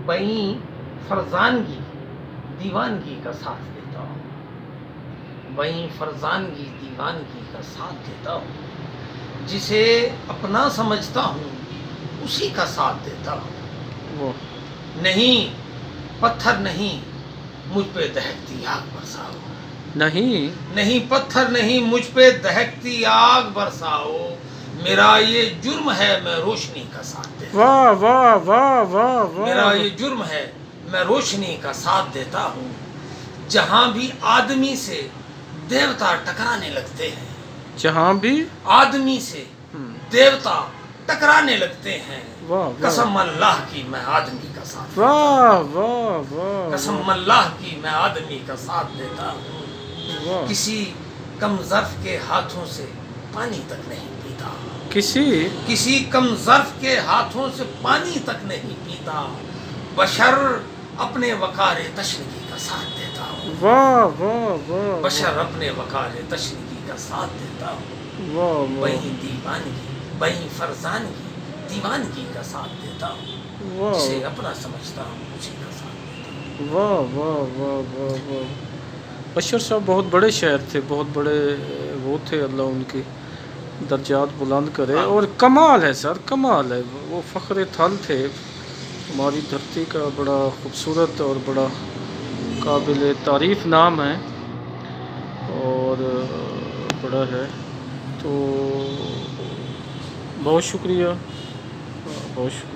بیں فرزانگی دیوانگی کا ساتھ دیتا ہوں، بیں فرزانگی دیوانگی کا ساتھ دیتا ہوں، جسے اپنا سمجھتا ہوں اسی کا ساتھ دیتا ہوں۔ نہیں پتھر نہیں مجھ پہ دہکتی آگ برساؤ، نہیں پتھر نہیں مجھ پہ دہکتی آگ برساؤ، میرا یہ جرم ہے میں روشنی کا ساتھ دیتا ہوں، واہ واہ واہ واہ واہ، میرا یہ جرم ہے میں روشنی کا ساتھ دیتا ہوں۔ جہاں بھی آدمی سے دیوتا ٹکرانے لگتے ہیں، جہاں بھی آدمی سے دیوتا ٹکرانے لگتے ہیں، واہ واہ، قسم اللہ کی میں آدمی کا ساتھ دیتا واہ ہوں، واہ واہ، قسم اللہ کی میں آدمی کا ساتھ دیتا ہوں۔ واہ، کسی کم ظرف کے ہاتھوں سے پانی تک نہیں پیتا، کسی کم ظرف کے ہاتھوں سے پانی تک نہیں پیتا، بشر اپنے وقار تشنگی کا ساتھ دیتا ہوں، واہ واہ واہ، بشر اپنے وقار تشنگی کا ساتھ دیتا ہوں، واہ واہ، بیں دیوانگی بیں فرزانگی دیوانگی کا ساتھ دیتا ہوں، واہ جسے اپنا سمجھتا ہوں اسی کا ساتھ دیتا ہوں۔ واہ واہ واہ واہ واہ، بشر صاحب بہت بڑے شاعر تھے، بہت بڑے وہ تھے، اللہ ان کی درجات بلند کرے، اور کمال ہے سر، کمال ہے، وہ فخر تھل تھے ہماری دھرتی کا، بڑا خوبصورت اور بڑا قابل تعریف نام ہے، اور بڑا ہے، تو بہت شکریہ، بہت شکریہ۔